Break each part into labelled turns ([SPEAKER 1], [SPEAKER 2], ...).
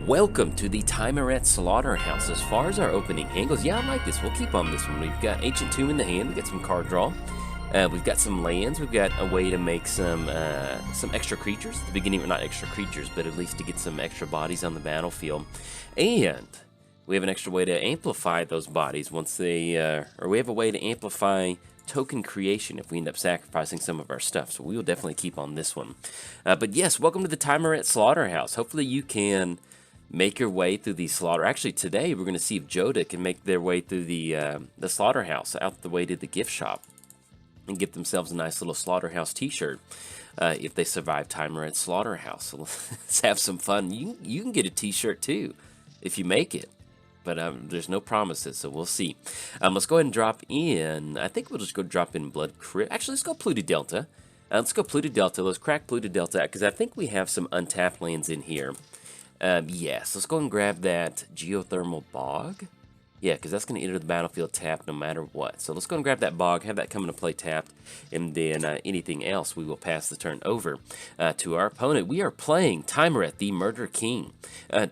[SPEAKER 1] Welcome to the Tymaret Slaughterhouse. As far as our opening hand goes, yeah, I like this. We'll keep on this one. We've got Ancient Tomb in the hand. We've got some card draw. We've got some lands. We've got a way to make some extra creatures at the beginning, or not extra creatures, but at least to get some extra bodies on the battlefield. And we have an extra way to amplify those bodies once they, or we have a way to amplify token creation if we end up sacrificing some of our stuff. So we will definitely keep on this one. But yes, welcome to the Tymaret Slaughterhouse. Hopefully you can make your way through the slaughter. Actually, today we're going to see if Jodah can make their way through the slaughterhouse out the way to the gift shop and get themselves a nice little slaughterhouse t-shirt if they survive Tymaret Slaughterhouse. So let's have some fun. You can get a t-shirt too if you make it, but there's no promises, so we'll see. Let's go ahead and drop in. I think we'll just go drop in Blood Crypt. Actually, let's go Pluto Delta. Let's go Pluto Delta. Let's crack Pluto Delta because I think we have some untapped lands in here. Yes, let's go and grab that Geothermal Bog. Yeah, because that's going to enter the battlefield tapped no matter what. So let's go and grab that Bog, have that come into play tapped, and then anything else we will pass the turn over to our opponent. We are playing Tymaret, the Murder King.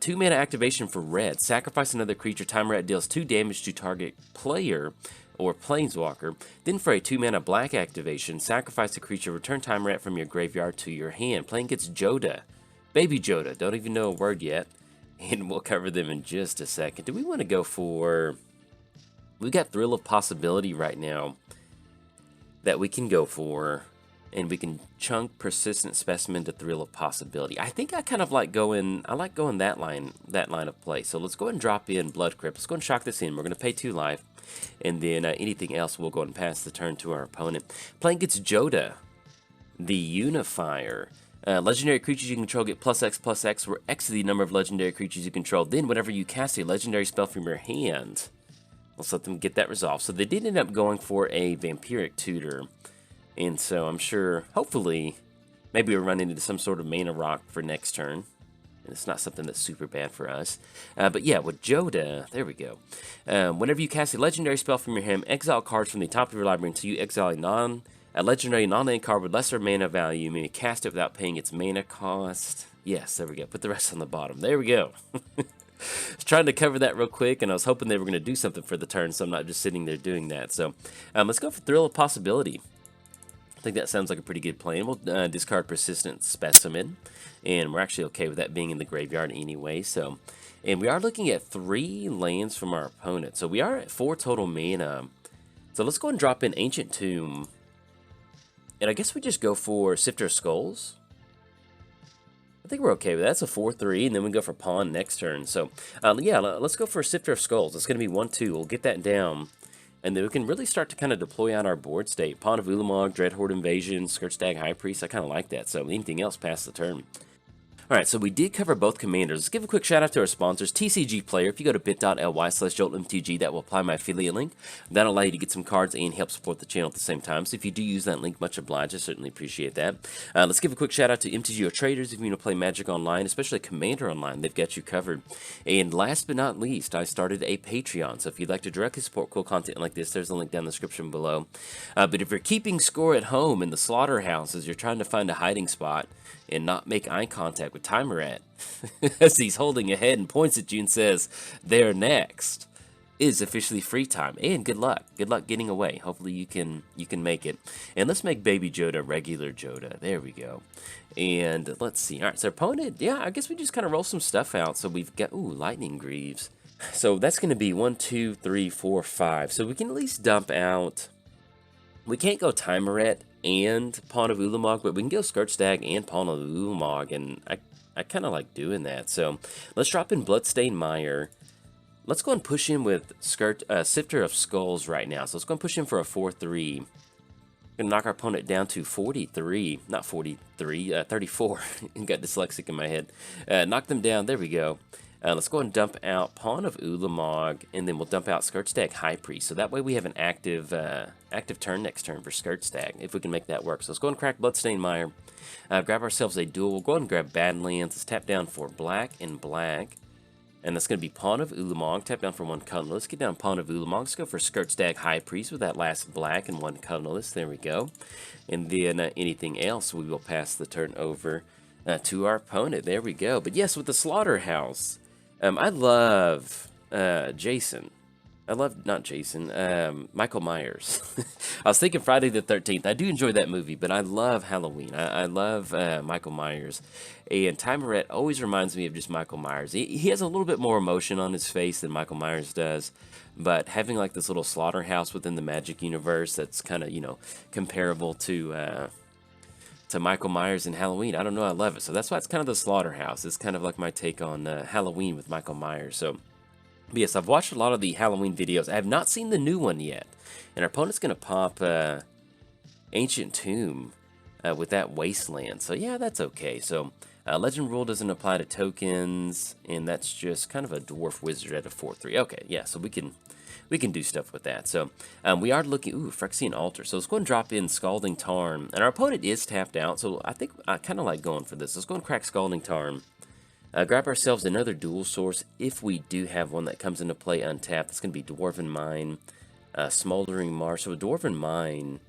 [SPEAKER 1] 2 mana activation for red. Sacrifice another creature. Tymaret deals 2 damage to target player or planeswalker. Then for a 2 mana black activation, sacrifice a creature. Return Tymaret from your graveyard to your hand. Playing against Jodah. Baby Jodah, don't even know a word yet, and we'll cover them in just a second. Do we want to go for... We've got Thrill of Possibility right now that we can go for, and we can chunk Persistent Specimen to Thrill of Possibility. I think I kind of like going... I like going that line of play. So let's go ahead and drop in Blood Crypt. Let's go and shock this in. We're going to pay 2 life, and then anything else we'll go ahead and pass the turn to our opponent. Playing against Jodah, the Unifier. Legendary creatures you control get +X/+X, where X is the number of legendary creatures you control. Then, whenever you cast a legendary spell from your hand, let's let them get that resolved. So they did end up going for a Vampiric Tutor, and so I'm sure, hopefully, maybe we'll run into some sort of mana rock for next turn. And it's not something that's super bad for us. But yeah, with Jodah, there we go. Whenever you cast a legendary spell from your hand, exile cards from the top of your library until you exile a legendary non-land card with lesser mana value. You may cast it without paying its mana cost. Yes, there we go. Put the rest on the bottom. There we go. I was trying to cover that real quick, and I was hoping they were going to do something for the turn, so I'm not just sitting there doing that. So let's go for Thrill of Possibility. I think that sounds like a pretty good plan. We'll discard Persistent Specimen, and we're actually okay with that being in the graveyard anyway. So, and we are looking at 3 lands from our opponent. So we are at 4 total mana. So let's go and drop in Ancient Tomb. And I guess we just go for Sifter of Skulls. I think we're okay with that. That's a 4/3, and then we go for Pawn next turn. So, yeah, let's go for Sifter of Skulls. It's going to be 1/2. We'll get that down, and then we can really start to kind of deploy out our board state. Pawn of Ulamog, Dreadhorde Invasion, Scourgestag High Priest. I kind of like that. So anything else past the turn. Alright, so we did cover both commanders. Let's give a quick shout out to our sponsors, TCG Player. If you go to bit.ly/JoltMTG, that will apply my affiliate link. That'll allow you to get some cards and help support the channel at the same time. So if you do use that link, much obliged. I certainly appreciate that. Let's give a quick shout out to MTGOTraders. If you want to play Magic Online, especially Commander Online, they've got you covered. And last but not least, I started a Patreon. So if you'd like to directly support cool content like this, there's a link down in the description below. But if you're keeping score at home in the slaughterhouses, you're trying to find a hiding spot and not make eye contact with Tymaret as he's holding a head and points at you and says, "They're next," is officially free time. And good luck. Good luck getting away. Hopefully you can make it. And let's make Baby Jodah regular Jodah. There we go. And let's see. All right, so opponent, yeah, I guess we just kind of roll some stuff out. So we've got, ooh, Lightning Greaves. So that's going to be 1, 2, 3, 4, 5. So we can at least dump out. We can't go Tymaret and Pawn of Ulamog, but we can go Scourgestag and Pawn of Ulamog, and I kind of like doing that. So let's drop in Bloodstained Mire. Let's go and push in with Sifter of Skulls right now. So let's go and push in for a 4/3. Gonna knock our opponent down to 43, not 43, 34. Got dyslexic in my head. Knock them down. There we go. Let's go and dump out Pawn of Ulamog, and then we'll dump out Scourgestag High Priest. So that way we have an active turn next turn for Scourgestag, if we can make that work. So let's go and crack Bloodstained Mire. Grab ourselves a duel. We'll go ahead and grab Badlands. Let's tap down for black and black. And that's going to be Pawn of Ulamog. Tap down for 1 colorless. Get down Pawn of Ulamog. Let's go for Skirtstag High Priest with that last black and 1 colorless. There we go. And then anything else, we will pass the turn over to our opponent. There we go. But yes, with the Slaughterhouse, I love Jason. I love, not Jason, Michael Myers. I was thinking Friday the 13th. I do enjoy that movie, but I love Halloween. I love Michael Myers. And Tymaret always reminds me of just Michael Myers. He has a little bit more emotion on his face than Michael Myers does. But having like this little slaughterhouse within the Magic universe that's kind of, you know, comparable to Michael Myers in Halloween. I don't know, I love it. So that's why it's kind of the slaughterhouse. It's kind of like my take on Halloween with Michael Myers. So but yes, I've watched a lot of the Halloween videos. I have not seen the new one yet. And our opponent's going to pop Ancient Tomb with that Wasteland. So yeah, that's okay. So Legend Rule doesn't apply to tokens, and that's just kind of a Dwarf Wizard at a 4/3. Okay, yeah, so we can do stuff with that. So we are looking, Phyrexian Altar. So let's go and drop in Scalding Tarn. And our opponent is tapped out, so I think I kind of like going for this. Let's go and crack Scalding Tarn. Grab ourselves another dual source, if we do have one that comes into play untapped. That's going to be Dwarven Mine, Smoldering Marsh. So a Dwarven Mine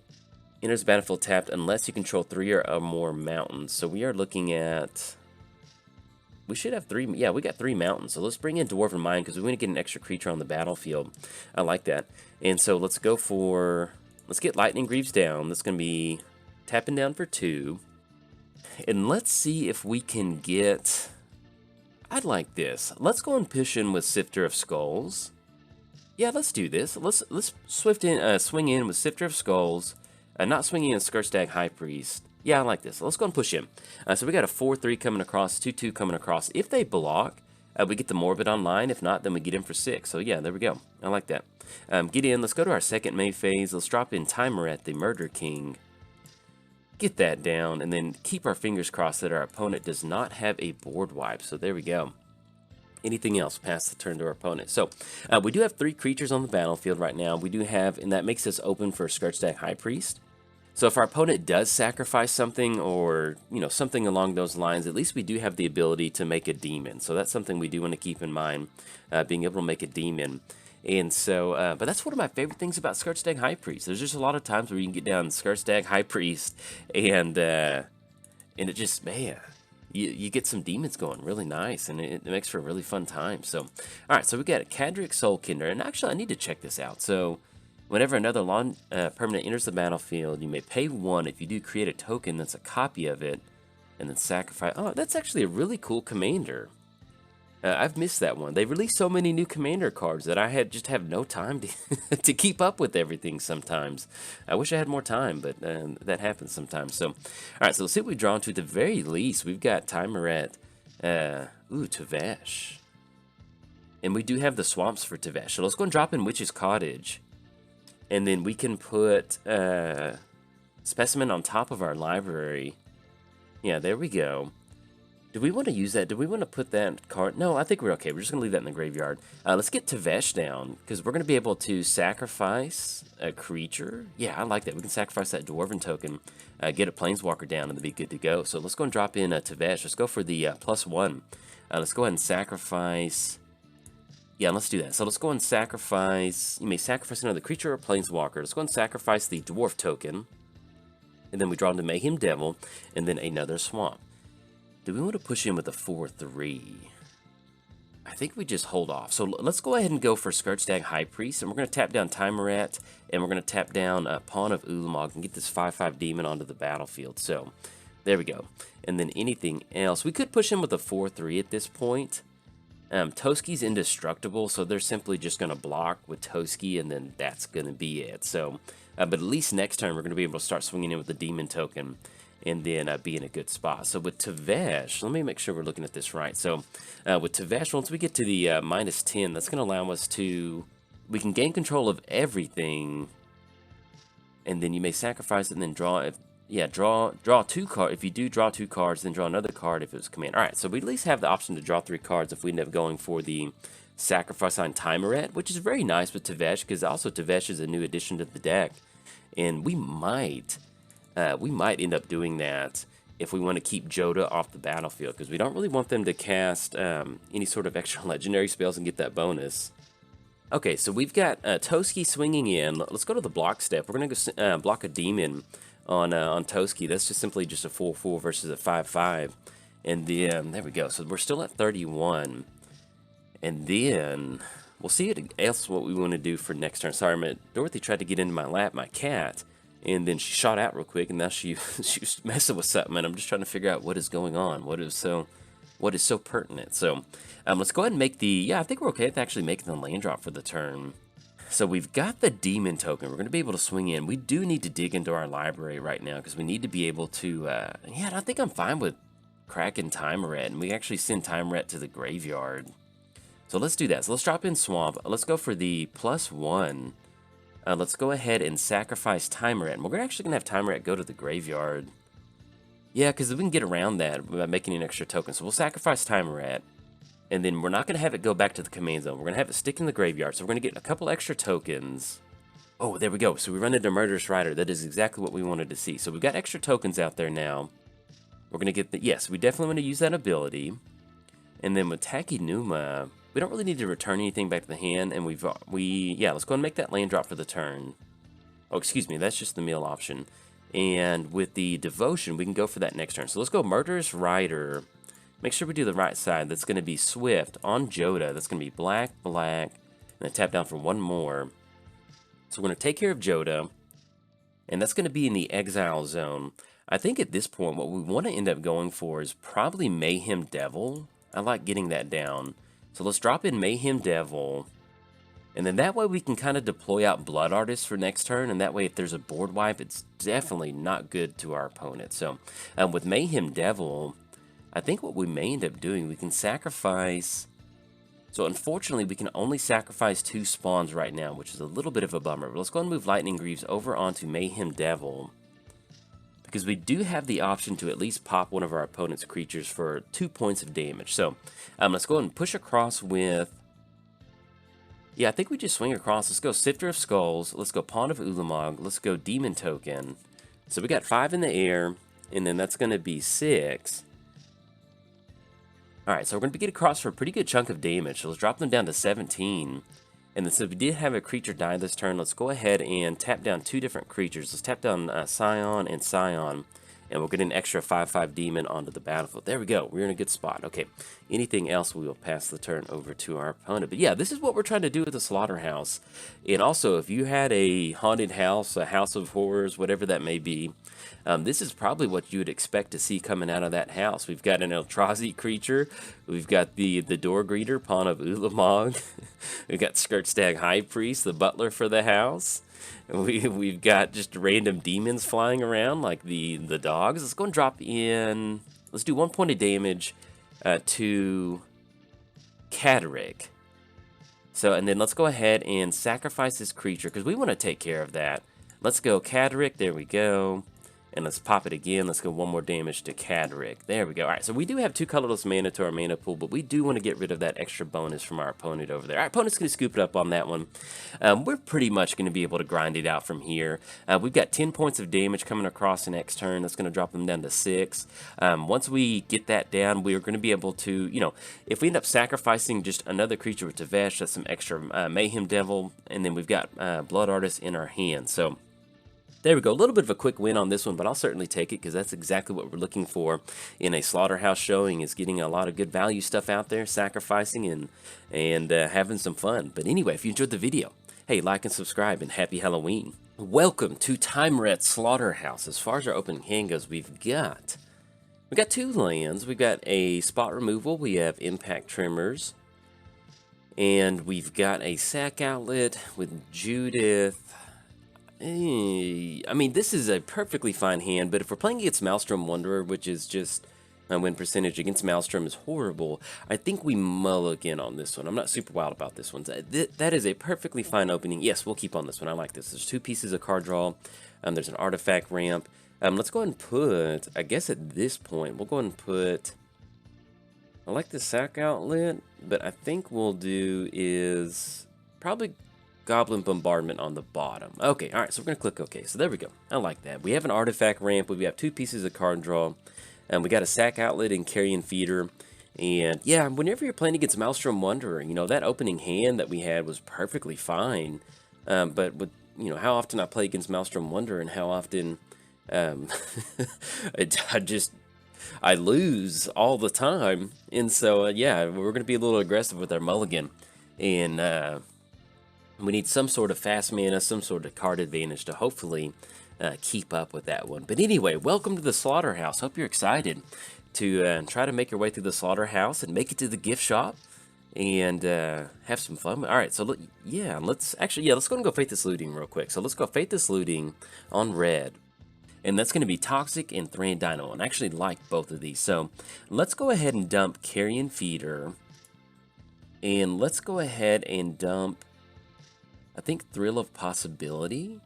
[SPEAKER 1] enters the battlefield tapped unless you control 3 or more mountains. So we are looking at... We should have 3... Yeah, we got 3 mountains. So let's bring in Dwarven Mine because we want to get an extra creature on the battlefield. I like that. And so let's go for... Let's get Lightning Greaves down. That's going to be tapping down for 2. And let's see if we can get... I'd like this. Let's go and push in with Sifter of Skulls. Yeah, let's do this. Let's swing in with Sifter of Skulls. Not swinging in Skirtstag High Priest. Yeah, I like this. Let's go and push in. So we got a 4/3 coming across, 2/2 coming across. If they block, we get the Morbid online. If not, then we get in for 6. So yeah, there we go. I like that. Get in. Let's go to our second May phase. Let's drop in Tymaret, the Murder King. Get that down, and then keep our fingers crossed that our opponent does not have a board wipe. So there we go. Anything else, pass the turn to our opponent. So we do have 3 creatures on the battlefield right now. We do have, and that makes us open for Skirtstag High Priest. So if our opponent does sacrifice something, or something along those lines, at least we do have the ability to make a demon. So that's something we do want to keep in mind, being able to make a demon. And so, but that's one of my favorite things about Skirtstag High Priest. There's just a lot of times where you can get down Skirtstag High Priest, and it just, man, you get some demons going really nice, and it makes for a really fun time. So, all right, so we got a Cadric Soulkinder, and actually I need to check this out. So, whenever another permanent enters the battlefield, you may pay 1 if you do create a token that's a copy of it, and then sacrifice. Oh, that's actually a really cool commander. I've missed that one. They released so many new commander cards that I just have no time to keep up with everything sometimes. I wish I had more time, but that happens sometimes. So, all right, so let's see what we've drawn to. At the very least, we've got Tymaret, Tavesh. And we do have the swamps for Tavesh. So let's go and drop in Witch's Cottage. And then we can put Specimen on top of our library. Yeah, there we go. Do we want to use that? Do we want to put that card? No, I think we're okay. We're just going to leave that in the graveyard. Let's get Tavesh down, because we're going to be able to sacrifice a creature. Yeah, I like that. We can sacrifice that Dwarven token, get a Planeswalker down, and then be good to go. So let's go and drop in Tavesh. Let's go for the +1. Let's go ahead and sacrifice... Yeah, let's do that. So let's go and sacrifice... You may sacrifice another creature or Planeswalker. Let's go and sacrifice the Dwarf token. And then we draw into Mayhem Devil, and then another Swamp. Do we want to push in with a 4/3? I think we just hold off. So let's go ahead and go for Skirtstag High Priest, and we're going to tap down Tymaret, and we're going to tap down Pawn of Ulamog and get this 5/5 demon onto the battlefield. So there we go. And then anything else, we could push in with a 4/3 at this point. Toski's indestructible, so they're simply just going to block with Toski, and then that's going to be it. So, but at least next turn we're going to be able to start swinging in with the demon token, and then be in a good spot. So with Tavesh, let me make sure we're looking at this right. So with Tavesh, once we get to the -10, that's going to allow us to... We can gain control of everything, and then you may sacrifice it and then draw... draw 2 cards. If you do draw 2 cards, then draw another card if it was command. Alright, so we at least have the option to draw 3 cards if we end up going for the sacrifice on Tymaret, which is very nice with Tavesh, because also Tavesh is a new addition to the deck. And we might end up doing that if we want to keep Jodah off the battlefield, because we don't really want them to cast any sort of extra legendary spells and get that bonus. Okay, so we've got Toski swinging in. Let's go to the block step. We're going to go block a demon on Toski. That's just simply just a 4/4 versus a 5/5. And then, there we go. So we're still at 31. And then, we'll see what we want to do for next turn. Sorry, Dorothy tried to get into my lap, my cat. And then she shot out real quick, and now she was messing with something, and I'm just trying to figure out what is going on, what is so pertinent. So let's go ahead and make the, I think we're okay with actually making the land drop for the turn. So we've got the demon token. We're going to be able to swing in. We do need to dig into our library right now, because we need to be able to, I think I'm fine with cracking Tymaret, and we actually send Tymaret to the graveyard. So let's do that. So let's drop in Swamp. Let's go for the +1. Let's go ahead and sacrifice Tymaret. And we're actually going to have Tymaret go to the graveyard. Yeah, because we can get around that by making an extra token. So we'll sacrifice Tymaret. And then we're not going to have it go back to the command zone. We're going to have it stick in the graveyard. So we're going to get a couple extra tokens. Oh, there we go. So we run into Murderous Rider. That is exactly what we wanted to see. So we've got extra tokens out there now. We're going to get the... Yes, we definitely want to use that ability. And then with Takinuma... We don't really need to return anything back to the hand, and let's go ahead and make that land drop for the turn. Oh, excuse me, that's just the meal option. And with the Devotion, we can go for that next turn. So let's go Murderous Rider. Make sure we do the right side. That's going to be Swift on Jodah. That's going to be black, and then tap down for one more. So we're going to take care of Jodah, and that's going to be in the exile zone. I think at this point, what we want to end up going for is probably Mayhem Devil. I like getting that down. So let's drop in Mayhem Devil, and then that way we can kind of deploy out Blood Artist for next turn, and that way if there's a board wipe, it's definitely not good to our opponent. So with Mayhem Devil, I think what we may end up doing, we can sacrifice... So unfortunately, we can only sacrifice 2 spawns right now, which is a little bit of a bummer. But let's go and move Lightning Greaves over onto Mayhem Devil, because we do have the option to at least pop one of our opponent's creatures for 2 points of damage. So let's go ahead and push across with... Yeah, I think we just swing across. Let's go Sifter of Skulls. Let's go Pawn of Ulamog. Let's go Demon Token. So we got 5 in the air, and then that's going to be 6. Alright, so we're going to get across for a pretty good chunk of damage. So let's drop them down to 17. And then, so if we did have a creature die this turn, let's go ahead and tap down 2 different creatures. Let's tap down Scion and Scion, and we'll get an extra 5/5 demon onto the battlefield. There we go. We're in a good spot. Okay, anything else, we will pass the turn over to our opponent. But yeah, this is what we're trying to do with the Slaughterhouse. And also, if you had a haunted house, a house of horrors, whatever that may be, this is probably what you would expect to see coming out of that house. We've got an Eldrazi creature. We've got the door greeter, Pawn of Ulamog. We've got Skirtstag High Priest, the butler for the house. And we've got just random demons flying around like the dogs. Let's go and drop in. Let's do 1 point of damage to Catterick. So, and then let's go ahead and sacrifice this creature because we want to take care of that. Let's go Catterick. There we go. And let's pop it again. Let's go 1 more damage to Catterick. There we go. All right, so we do have 2 colorless mana to our mana pool, but we do want to get rid of that extra bonus from our opponent over there. Our opponent's going to scoop it up on that one. We're pretty much going to be able to grind it out from here. We've got 10 points of damage coming across the next turn. That's going to drop them down to 6. Once we get that down, we're going to be able to, if we end up sacrificing just another creature with Tevesh, that's some extra Mayhem Devil, and then we've got Blood Artist in our hand. So there we go. A little bit of a quick win on this one, but I'll certainly take it because that's exactly what we're looking for in a Slaughterhouse showing, is getting a lot of good value stuff out there, sacrificing and having some fun. But anyway, if you enjoyed the video, hey, like and subscribe, and happy Halloween. Welcome to Tymaret Slaughterhouse. As far as our opening hand goes, we've got 2 lands. We've got a spot removal. We have Impact Tremors. And we've got a sack outlet with Judith. I mean, this is a perfectly fine hand, but if we're playing against Maelstrom Wanderer, which is just, my win percentage against Maelstrom is horrible, I think we mulligan on this one. I'm not super wild about this one. That is a perfectly fine opening. Yes, we'll keep on this one. I like this. There's 2 pieces of card draw. There's an artifact ramp. Let's go ahead and put, I guess at this point, we'll go ahead and put, I like the sack outlet, but I think we'll do is probably Goblin Bombardment on the bottom. Okay, alright, so we're going to click OK. So there we go. I like that. We have an artifact ramp. We have 2 pieces of card draw. We got a sack outlet and carrion feeder. And yeah, whenever you're playing against Maelstrom Wanderer, you know, that opening hand that we had was perfectly fine. But with, you know, how often I play against Maelstrom Wanderer and how often um, I lose all the time. And so, yeah, we're going to be a little aggressive with our mulligan. And we need some sort of fast mana, some sort of card advantage to hopefully keep up with that one. But anyway, welcome to the Slaughterhouse. Hope you're excited to try to make your way through the Slaughterhouse and make it to the gift shop and have some fun. All right, so let's go and go Faithless Looting real quick. So let's go Faithless Looting on red. And that's going to be Toxic and Thran Dynamo. And I actually like both of these. So let's go ahead and dump Carrion Feeder. And let's go ahead and dump, I think, Thrill of Possibility.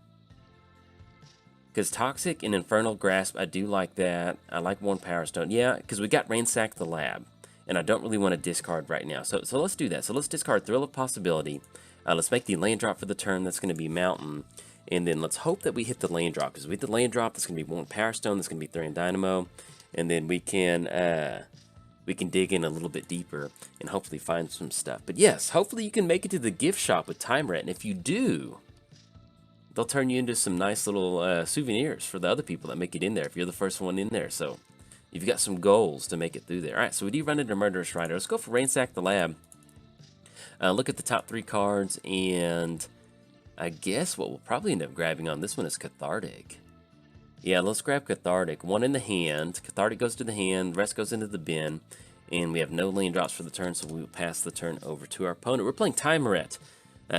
[SPEAKER 1] Because Toxic and Infernal Grasp, I do like that. I like one Power Stone. Yeah, because we got Ransack the Lab. And I don't really want to discard right now. So let's do that. So let's discard Thrill of Possibility. Let's make the land drop for the turn. That's going to be Mountain. And then let's hope that we hit the land drop. Because if we hit the land drop, that's going to be one Power Stone. That's going to be Thran Dynamo. And then we can dig in a little bit deeper and hopefully find some stuff. But yes, hopefully you can make it to the gift shop with Tymaret. And if you do, they'll turn you into some nice little souvenirs for the other people that make it in there if you're the first one in there. So you've got some goals to make it through there. All right, so we do run into Murderous Rider. Let's go for Ransack the Lab. Look at the top 3 cards, and I guess what we'll probably end up grabbing on this one is Cathartic. Yeah, let's grab Cathartic. 1 in the hand. Cathartic goes to the hand. The rest goes into the bin. And we have no land drops for the turn, so we will pass the turn over to our opponent. We're playing Tymaret.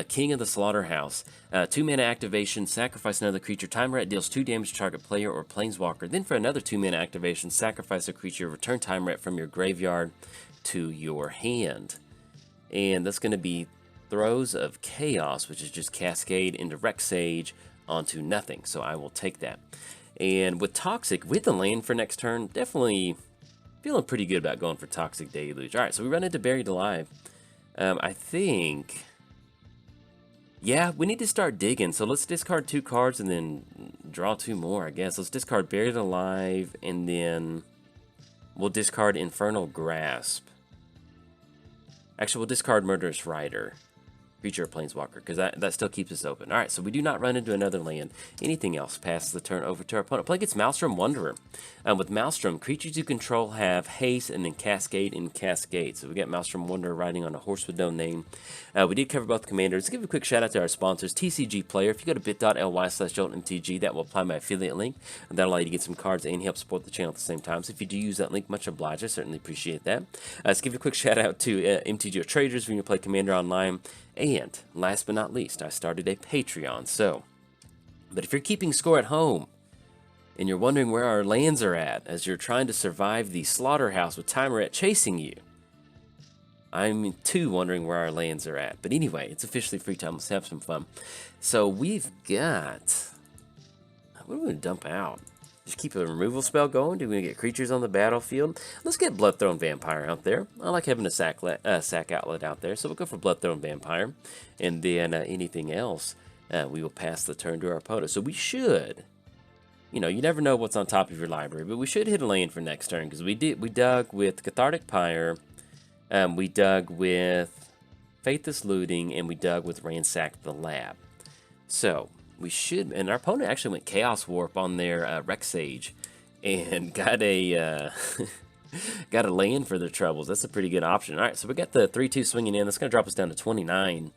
[SPEAKER 1] King of the Slaughterhouse. 2 mana activation, sacrifice another creature. Tymaret deals 2 damage to target player or planeswalker. Then for another 2 mana activation, sacrifice a creature, return Tymaret from your graveyard to your hand. And that's going to be Throes of Chaos, which is just cascade into Rex Sage onto nothing. So I will take that. And with Toxic, with the land for next turn, definitely feeling pretty good about going for Toxic Deluge. Alright, so we run into Buried Alive. I think... yeah, we need to start digging. So let's discard 2 cards and then draw 2 more, I guess. Let's discard Buried Alive, and then we'll discard Infernal Grasp. Actually, we'll discard Murderous Rider. Creature or Planeswalker, because that still keeps us open. Alright, so we do not run into another land. Anything else passes the turn over to our opponent. Play against Maelstrom Wanderer. With Maelstrom, creatures you control have haste and then cascade and cascade. So we got Maelstrom Wanderer riding on a horse with no name. We did cover both commanders. Let's give a quick shout out to our sponsors, TCG Player. If you go to bit.ly/JoltMTG, that will apply my affiliate link. And that'll allow you to get some cards and help support the channel at the same time. So if you do use that link, much obliged. I certainly appreciate that. Let's give a quick shout out to MTGOTraders when you play Commander Online. And last but not least, I started a Patreon. But if you're keeping score at home and you're wondering where our lands are at as you're trying to survive the Slaughterhouse with Tymaret chasing you, I'm too wondering where our lands are at. But anyway, it's officially free time. Let's have some fun. So we've got... what are we going to dump out? Just keep a removal spell going? Do we get creatures on the battlefield? Let's get Bloodthrone Vampire out there. I like having a sack outlet out there, so we'll go for Bloodthrone Vampire. And then anything else, we will pass the turn to our opponent. So we should, you know, you never know what's on top of your library, but we should hit a land for next turn, because we dug with Cathartic Pyre, we dug with Faithless Looting, and we dug with Ransack the Lab. So... we should, and our opponent actually went Chaos Warp on their Rex Sage and got a got a land for their troubles. That's a pretty good option. All right, so we got the 3/2 swinging in. That's going to drop us down to 29.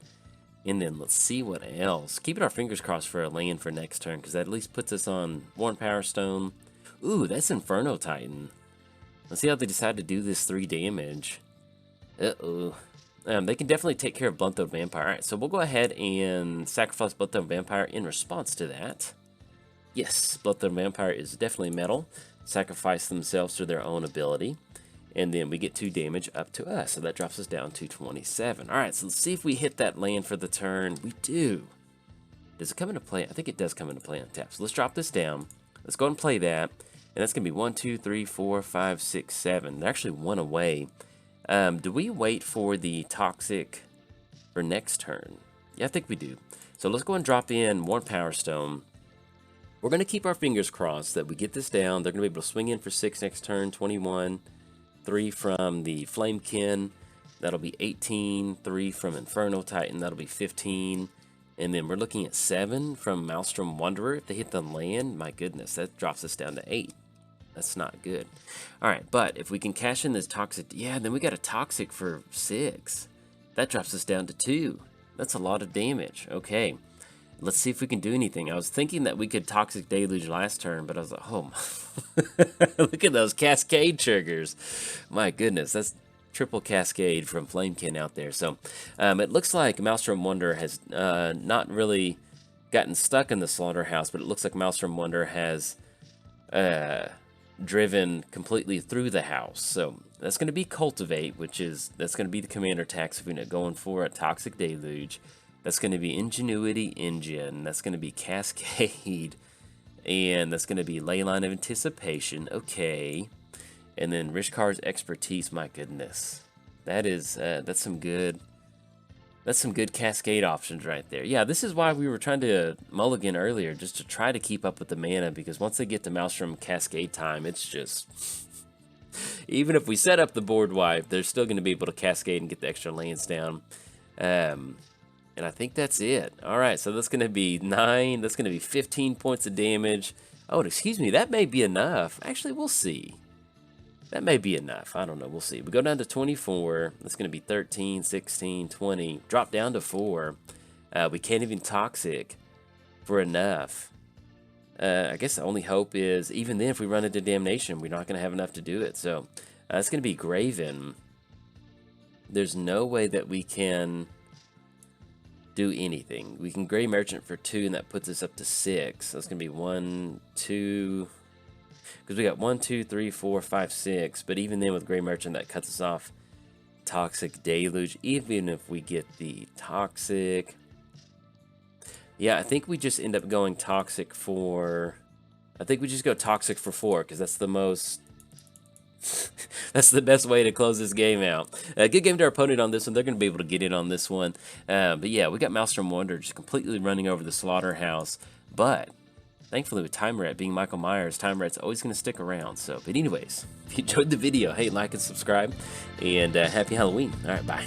[SPEAKER 1] And then let's see what else. Keeping our fingers crossed for a land for next turn, because that at least puts us on Worn Power Stone. Ooh, that's Inferno Titan. Let's see how they decide to do this 3 damage. Uh-oh. They can definitely take care of Bloodthrone Vampire. Alright, so we'll go ahead and sacrifice Bloodthrone Vampire in response to that. Yes, Bloodthrone Vampire is definitely metal. Sacrifice themselves to their own ability. And then we get 2 damage up to us. So that drops us down to 27. Alright, so let's see if we hit that land for the turn. We do. Does it come into play? I think it does come into play on tap. So let's drop this down. Let's go and play that. And that's going to be 1, 2, 3, 4, 5, 6, 7. They're actually 1 away. Do we wait for the Toxic for next turn? Yeah, I think we do. So let's go and drop in 1 Power Stone. We're going to keep our fingers crossed that we get this down. They're going to be able to swing in for 6 next turn, 21, 3 from the Flamekin. That'll be 18, 3 from Inferno Titan. That'll be 15. And then we're looking at 7 from Maelstrom Wanderer. If they hit the land, my goodness, that drops us down to 8. That's not good. All right, but if we can cash in this Toxic, yeah, then we got a Toxic for 6. That drops us down to 2. That's a lot of damage. Okay, let's see if we can do anything. I was thinking that we could Toxic Deluge last turn, but I was like, oh, look at those Cascade triggers. My goodness, that's triple Cascade from Flamekin out there. So it looks like Maelstrom Wonder has not really gotten stuck in the slaughterhouse, but it looks like Maelstrom Wonder has driven completely through the house. So that's going to be Cultivate, that's going to be the commander tax unit going for a Toxic Deluge. That's going to be Ingenuity Engine. That's going to be Cascade. And that's going to be Leyline of Anticipation. Okay. And then Rishkar's Expertise. My goodness. That's some good Cascade options right there. Yeah, this is why we were trying to mulligan earlier, just to try to keep up with the mana, because once they get to Maelstrom Cascade time, it's just... even if we set up the board wipe, they're still going to be able to Cascade and get the extra lands down. And I think that's it. Alright, so that's going to be 9. That's going to be 15 points of damage. Oh, excuse me, that may be enough. Actually, we'll see. That may be enough. I don't know. We'll see. We go down to 24. That's going to be 13, 16, 20. Drop down to 4. We can't even Toxic for enough. I guess the only hope is, even then, if we run into Damnation, we're not going to have enough to do it. So, it's going to be Graven. There's no way that we can do anything. We can Grey Merchant for 2, and that puts us up to 6. That's going to be 1, 2... because we got 1, 2, 3, 4, 5, 6. But even then with Grey Merchant, that cuts us off Toxic Deluge. Even if we get the Toxic... yeah, I think we just end up going Toxic for... I think we just go Toxic for 4, because that's the most... that's the best way to close this game out. Good game to our opponent on this one. They're going to be able to get in on this one. But yeah, we got Maelstrom Wonder just completely running over the Slaughterhouse. But... thankfully, with Tymaret being Michael Myers, Tymaret's always going to stick around. So, but anyways, if you enjoyed the video, hey, like and subscribe, and happy Halloween. All right, bye.